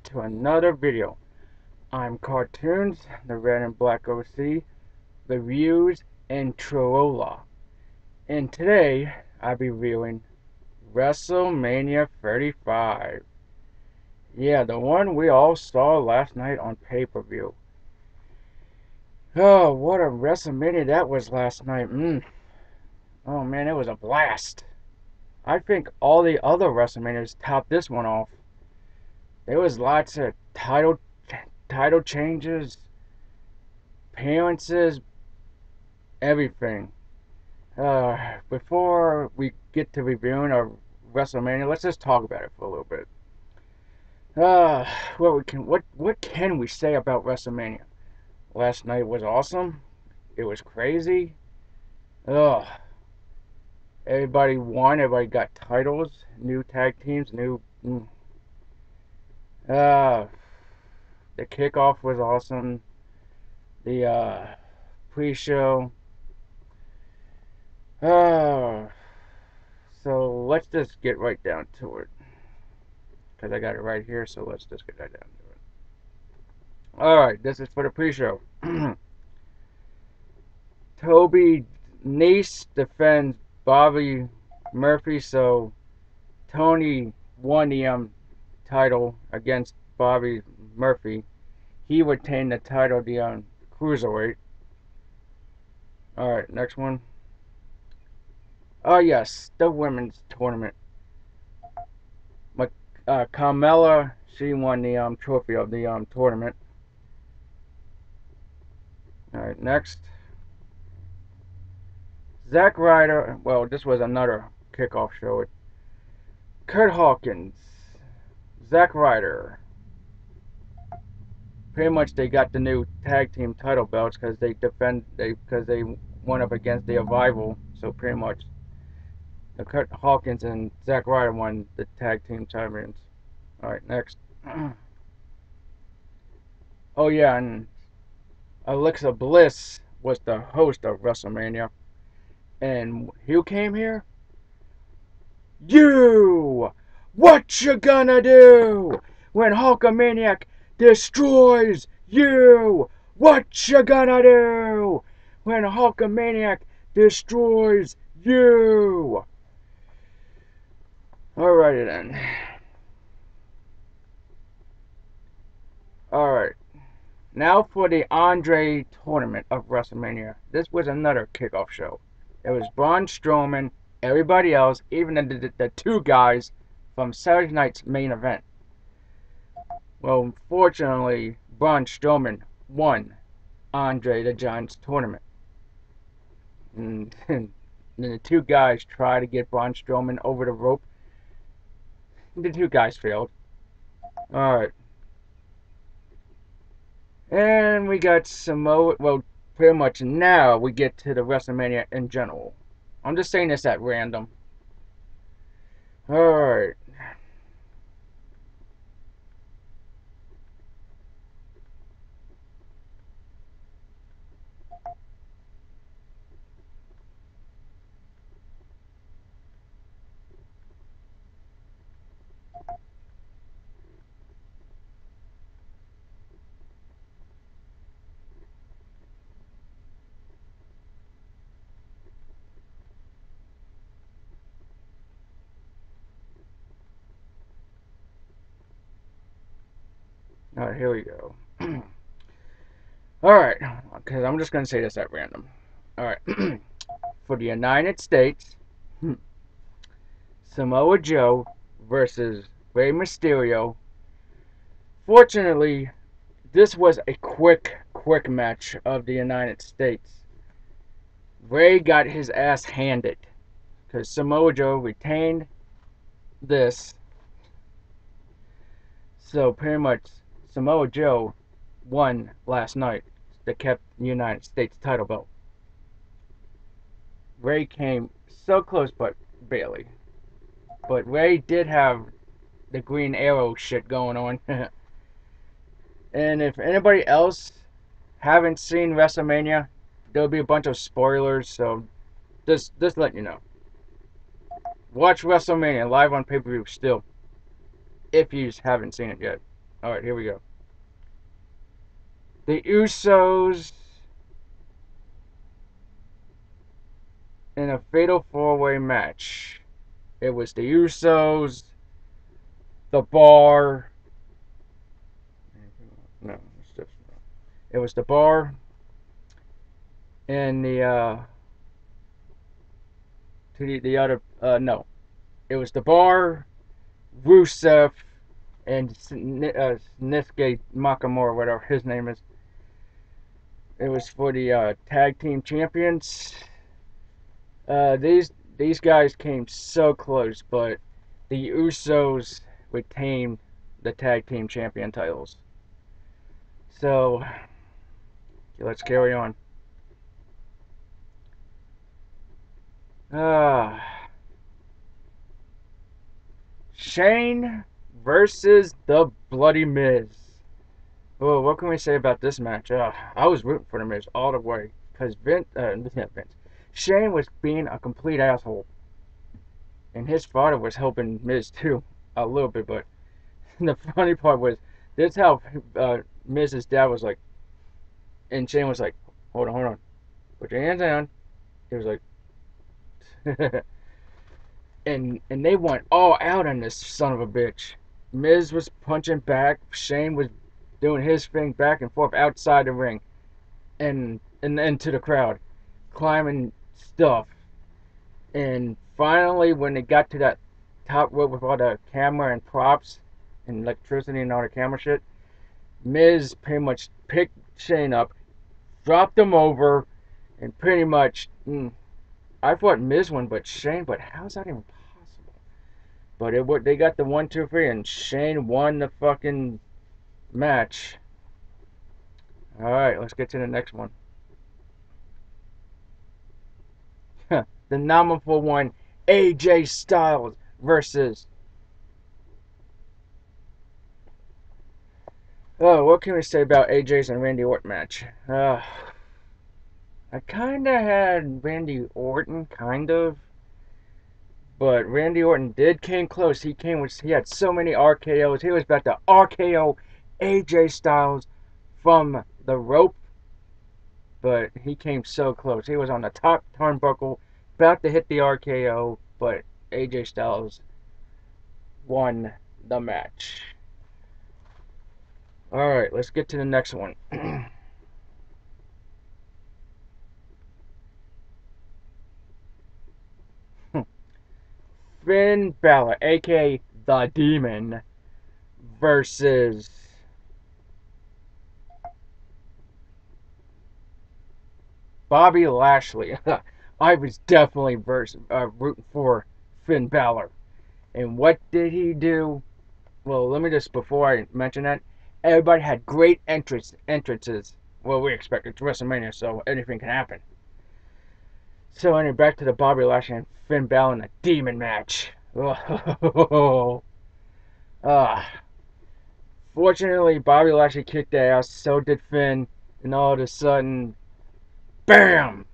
to another video. I'm Cartoons, the Red and Black OC, Reviews, and Trolla. And today, I'll be reviewing WrestleMania 35. Yeah, the one we all saw last night on pay-per-view. Oh, what a WrestleMania that was last night. Oh man, it was a blast. I think all the other WrestleManias topped this one off. There was lots of title changes, appearances, everything. Before we get to reviewing our WrestleMania, let's just talk about it for a little bit. Uh, what can we say about WrestleMania? Last night was awesome. It was crazy. Ugh. Everybody won. Everybody got titles. New tag teams. Uh, the kickoff was awesome. The pre-show. Uh, so let's just get right down to it. Because I got it right here, so let's just get right down to it. Alright, this is for the pre-show. Toby Nese defends Bobby Murphy, so Tony won the title against Bobby Murphy. He retained the title, the cruiserweight. Alright, next one. Oh yes, the women's tournament. Carmella, she won the trophy of the tournament. Alright, next. Zack Ryder, well, this was another kickoff show. Kurt Hawkins, Zack Ryder. Pretty much they got the new tag team title belts because they went up against the Revival. So pretty much the Kurt Hawkins and Zack Ryder won the tag team champions. Alright, next. Oh yeah, and Alexa Bliss was the host of WrestleMania. And who came here? You! What you gonna do when Hulkamaniac destroys you? What you gonna do when Hulkamaniac destroys you? Alrighty then. Alright. Now for the Andre tournament of WrestleMania. This was another kickoff show. It was Braun Strowman, everybody else, even the two guys from Saturday night's main event. Well, unfortunately, Braun Strowman won Andre the Giant's tournament. And the two guys tried to get Braun Strowman over the rope. The two guys failed. Alright. And we got Samoa. Well, pretty much now we get to the WrestleMania in general. I'm just saying this at random. Alright. Alright, here we go. Alright, because I'm just going to say this at random. Alright, for the United States, Samoa Joe versus Rey Mysterio. Fortunately, this was a quick match of the United States. Rey got his ass handed because Samoa Joe retained this. So pretty much Samoa Joe won last night that kept the United States title belt. Rey came so close but barely. But Rey did have the Green Arrow shit going on. And if anybody else haven't seen WrestleMania, there'll be a bunch of spoilers, so just let you know. Watch WrestleMania live on pay-per-view still, if you haven't seen it yet. All right, here we go. The Usos in a fatal four-way match. It was the Usos, the Bar. No, it's just, it was the Bar and the other no, it was the Bar, Rusev, and Nisuke Nakamura, whatever his name is. It was for the tag team champions. These guys came so close, but the Usos retained the tag team champion titles. So let's carry on. Uh, Shane versus the Bloody Miz. Oh, what can we say about this match? I was rooting for the Miz all the way because Shane was being a complete asshole, and his father was helping Miz too a little bit. But the funny part was this how Miz's dad was like, and Shane was like, hold on, put your hands down. He was like, and they went all out on this son of a bitch. Miz was punching back. Shane was doing his thing back and forth outside the ring and into the crowd, climbing stuff. And finally, when they got to that top rope with all the camera and props and electricity and all the camera shit, Miz pretty much picked Shane up, dropped him over, and pretty much, I thought Miz won, but Shane. But how's that even possible? But they got the 1, 2, 3, and Shane won the fucking match. All right, let's get to the next one. The nominal one, AJ Styles versus. Oh, what can we say about AJ's and Randy Orton match? I kind of had Randy Orton, kind of. But Randy Orton did came close. He had so many RKOs. He was about to RKO AJ Styles from the rope, but he came so close. He was on the top turnbuckle, about to hit the RKO, but AJ Styles won the match. All right, let's get to the next one. Finn Balor, aka the Demon, versus Bobby Lashley. I was definitely rooting for Finn Balor. And what did he do? Well, let me just, before I mention that, everybody had great entrances. Well, we expect it's WrestleMania, so anything can happen. So, anyway, back to the Bobby Lashley and Finn Balor in a demon match. Oh, fortunately, Bobby Lashley kicked ass, so did Finn, and all of a sudden, BAM!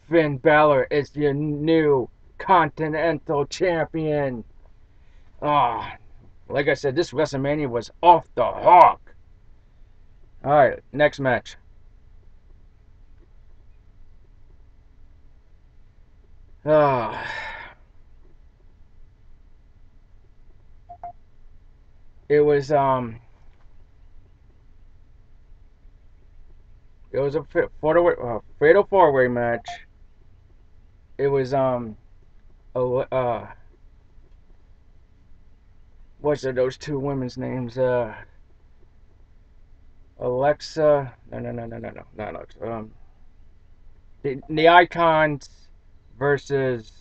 Finn Balor is your new Continental Champion. Ah, like I said, this WrestleMania was off the hook. Alright, next match. Ah. It was a fatal four-way match. It was what's those two women's names? Alexa. No, not Alexa. The Icons versus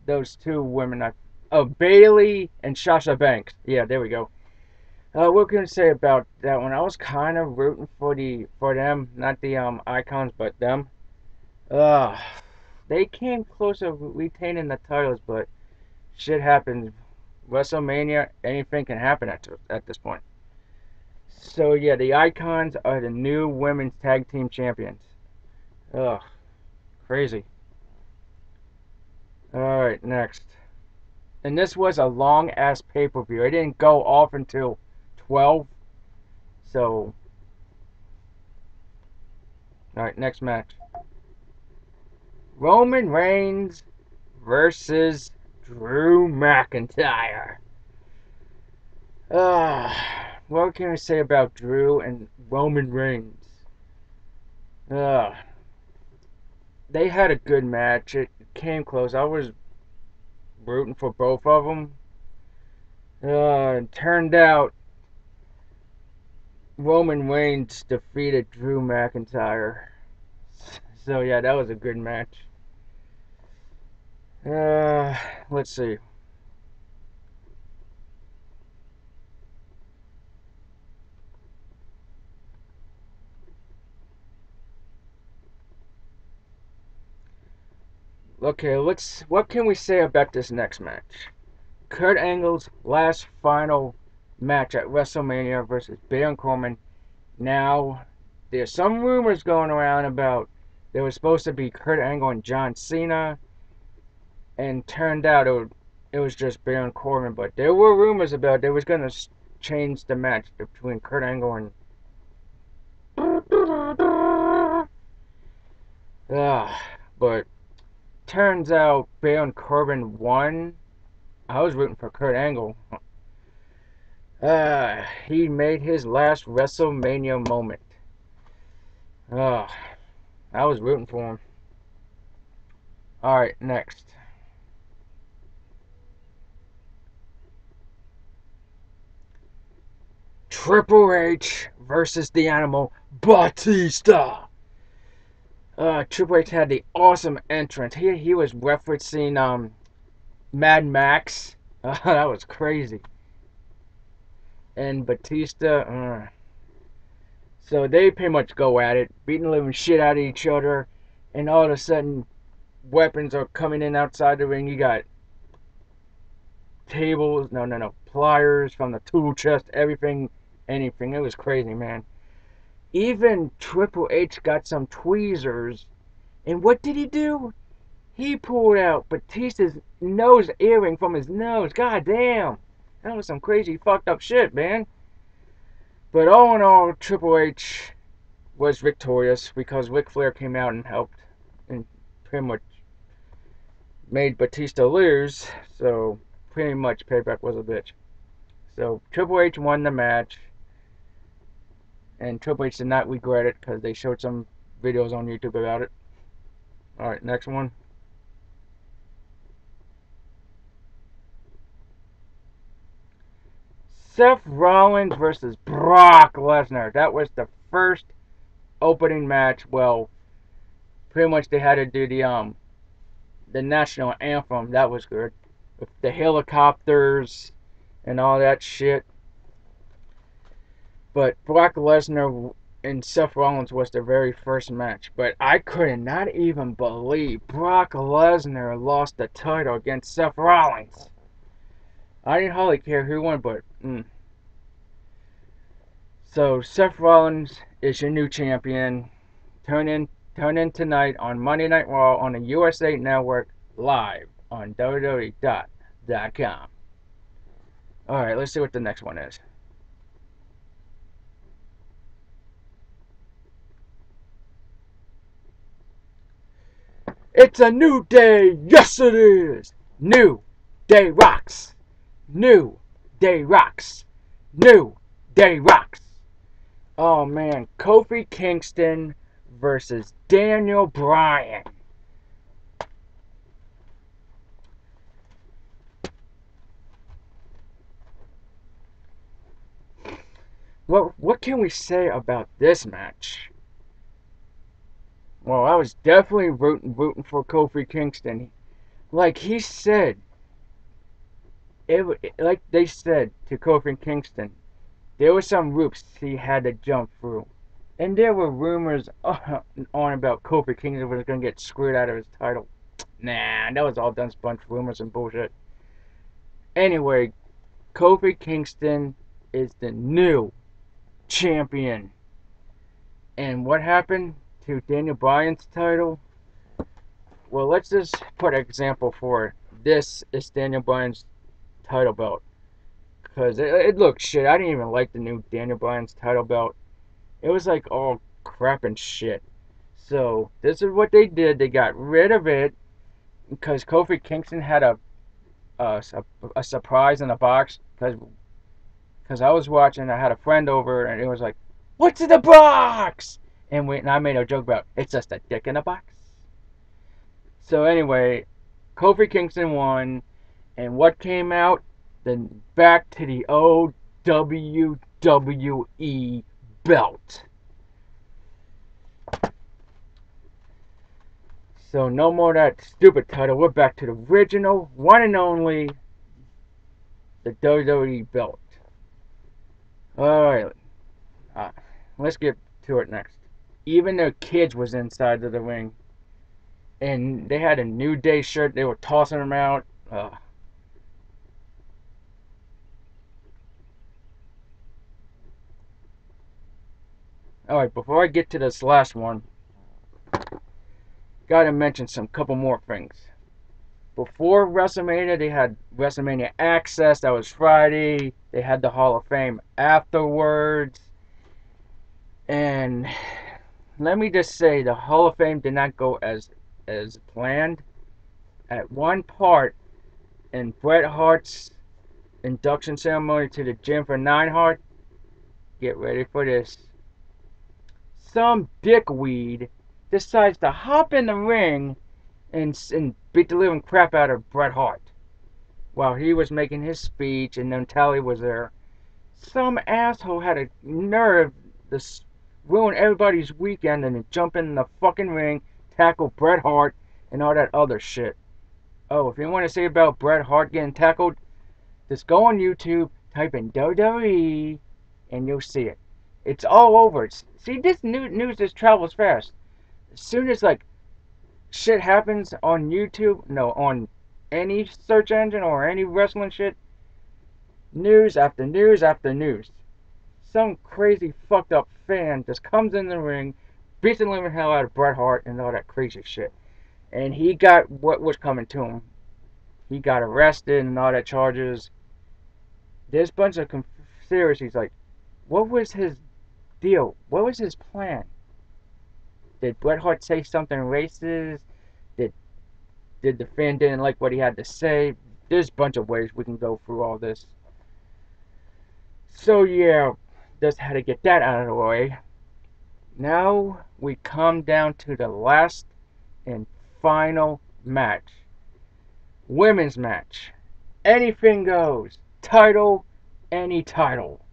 those two women. Bailey and Sasha Banks. Yeah, there we go. What can I say about that one? I was kind of rooting for them, not the Icons, but them. Uh, they came close to retaining the titles, but shit happens. WrestleMania, anything can happen at this point. So yeah, the Icons are the new women's tag team champions. Ugh, crazy. All right, next. And this was a long ass pay-per-view. It didn't go off until 12. So, alright, next match. Roman Reigns versus Drew McIntyre. What can we say about Drew and Roman Reigns? They had a good match. It came close. I was rooting for both of them. It turned out Roman Reigns defeated Drew McIntyre. So yeah, that was a good match. Let's see. Okay, what can we say about this next match? Kurt Angle's last final match at WrestleMania versus Baron Corbin. Now, there's some rumors going around about there was supposed to be Kurt Angle and John Cena, and turned out it was just Baron Corbin. But there were rumors about they was gonna change the match between Kurt Angle and. But turns out Baron Corbin won. I was rooting for Kurt Angle. He made his last WrestleMania moment. I was rooting for him. Alright, next. Triple H versus the Animal Batista. Triple H had the awesome entrance. He was referencing Mad Max. That was crazy. And Batista, so they pretty much go at it, beating the living shit out of each other, and all of a sudden, weapons are coming in outside the ring. You got tables, pliers from the tool chest, everything, anything. It was crazy, man. Even Triple H got some tweezers, and what did he do? He pulled out Batista's nose earring from his nose. God damn. That was some crazy fucked up shit, man. But all in all, Triple H was victorious because Ric Flair came out and helped and pretty much made Batista lose. So pretty much Payback was a bitch. So Triple H won the match. And Triple H did not regret it because they showed some videos on YouTube about it. Alright, next one. Seth Rollins versus Brock Lesnar. That was the first opening match. Well, pretty much they had to do the national anthem. That was good. With the helicopters and all that shit. But Brock Lesnar and Seth Rollins was the very first match. But I could not even believe Brock Lesnar lost the title against Seth Rollins. I didn't hardly care who won, but So Seth Rollins is your new champion. Tune in tonight on Monday Night Raw on the USA Network live on WWE.com. Alright, let's see what the next one is. It's a new day. Yes, it is. New Day rocks. New Day rocks. New Day rocks. Oh man, Kofi Kingston versus Daniel Bryan. What can we say about this match? Well, I was definitely rooting for Kofi Kingston. Like he said, like they said to Kofi Kingston, there were some ropes he had to jump through. And there were rumors on about Kofi Kingston was going to get screwed out of his title. Nah, that was all done bunch of rumors and bullshit. Anyway, Kofi Kingston is the new champion. And what happened to Daniel Bryan's title? Well, let's just put an example for it. This is Daniel Bryan's title belt. Because it looked shit. I didn't even like the new Daniel Bryan's title belt. It was like all crap and shit. So this is what they did. They got rid of it because Kofi Kingston had a, a surprise in the box. Because I was watching, I had a friend over, and it was like, "What's in the box?" And I made a joke about it's just a dick in a box. So anyway, Kofi Kingston won, and what came out? Then back to the old WWE belt. So no more that stupid title. We're back to the original, one and only, the WWE belt. Alright, let's get to it next. Even their kids was inside of the ring. And they had a New Day shirt. They were tossing them out. Alright, before I get to this last one, gotta mention some couple more things. Before WrestleMania, they had WrestleMania Access. That was Friday. They had the Hall of Fame afterwards. And let me just say, the Hall of Fame did not go as planned. At one part, in Bret Hart's induction ceremony to the gym for Neidhart, get ready for this. Some dickweed decides to hop in the ring and beat the living crap out of Bret Hart while he was making his speech, and then Tally was there. Some asshole had a nerve to ruin everybody's weekend and jump in the fucking ring, tackle Bret Hart, and all that other shit. Oh, if you want to say about Bret Hart getting tackled, just go on YouTube, type in WWE, and you'll see it. It's all over. See, this news just travels fast. As soon as like shit happens on YouTube, no, on any search engine or any wrestling shit, news after news after news. Some crazy fucked up fan just comes in the ring, beats the living hell out of Bret Hart and all that crazy shit. And he got what was coming to him. He got arrested and all that charges. There's a bunch of conspiracies like, what was his deal? What was his plan? Did Bret Hart say something racist? Did the fan didn't like what he had to say? There's a bunch of ways we can go through all this. So yeah, just had to get that out of the way. Now we come down to the last and final match. Women's match. Anything goes. Title, any title.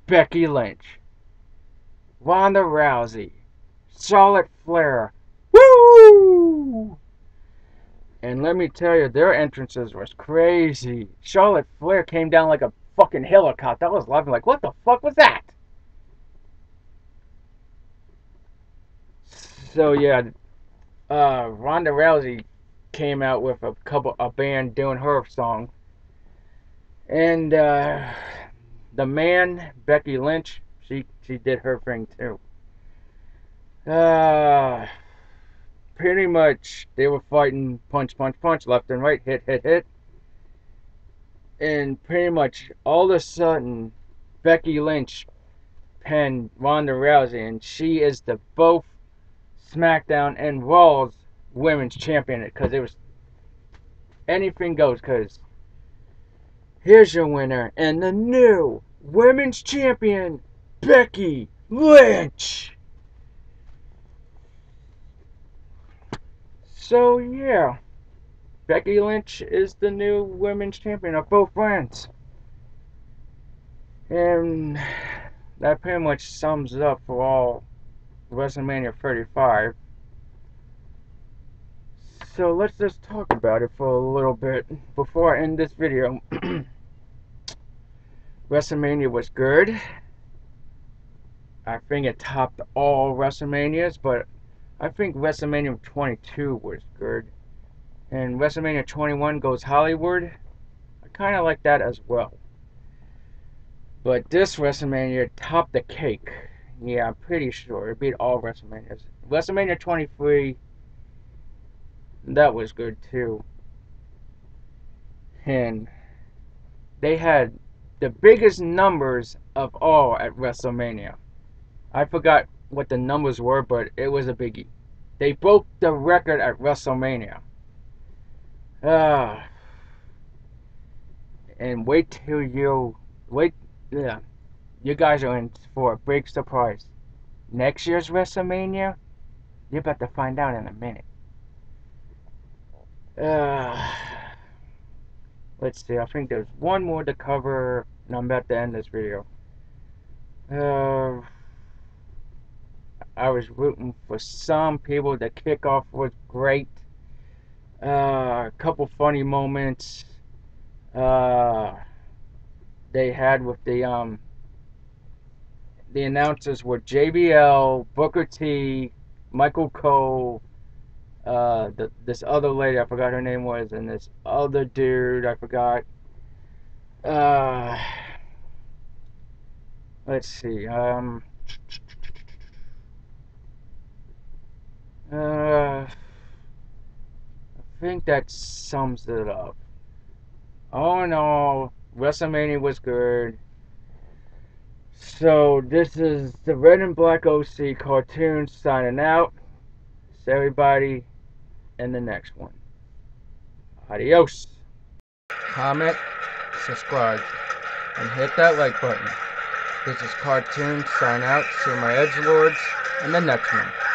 Becky Lynch, Ronda Rousey, Charlotte Flair. Woo! And let me tell you, their entrances was crazy. Charlotte Flair came down like a fucking helicopter. I was laughing like, what the fuck was that? So yeah, Ronda Rousey came out with a band doing her song, and the man Becky Lynch, she did her thing too. Uh, Pretty much they were fighting punch, punch, punch, left and right, hit, hit, hit. And pretty much all of a sudden, Becky Lynch pinned Ronda Rousey, and she is the both SmackDown and Raw's women's champion. Because it was anything goes. Because here's your winner and the new women's champion, Becky Lynch. So yeah, Becky Lynch is the new women's champion of both brands. And that pretty much sums it up for all WrestleMania 35. So let's just talk about it for a little bit before I end this video. WrestleMania was good. I think it topped all WrestleManias, but I think WrestleMania 22 was good. And WrestleMania 21 goes Hollywood. I kind of like that as well. But this WrestleMania topped the cake. Yeah, I'm pretty sure. It beat all WrestleManias. WrestleMania 23, that was good too. And they had the biggest numbers of all at WrestleMania. I forgot what the numbers were, but it was a biggie. They broke the record at WrestleMania. Ah, and wait till you wait. Yeah, you guys are in for a big surprise. Next year's WrestleMania, you're about to find out in a minute. Uh, let's see. I think there's one more to cover, and I'm about to end this video. Uh, I was rooting for some people. The kickoff was great. A couple funny moments uh, they had with the announcers were JBL, Booker T, Michael Cole, this other lady I forgot her name was, and this other dude I forgot. Uh, let's see. I think that sums it up. All in all, WrestleMania was good. So this is the Red and Black OC cartoon signing out. See everybody in the next one. Adios. Comment, subscribe, and hit that like button. This is CARTOONZ sign out. See my edgelords in the next one.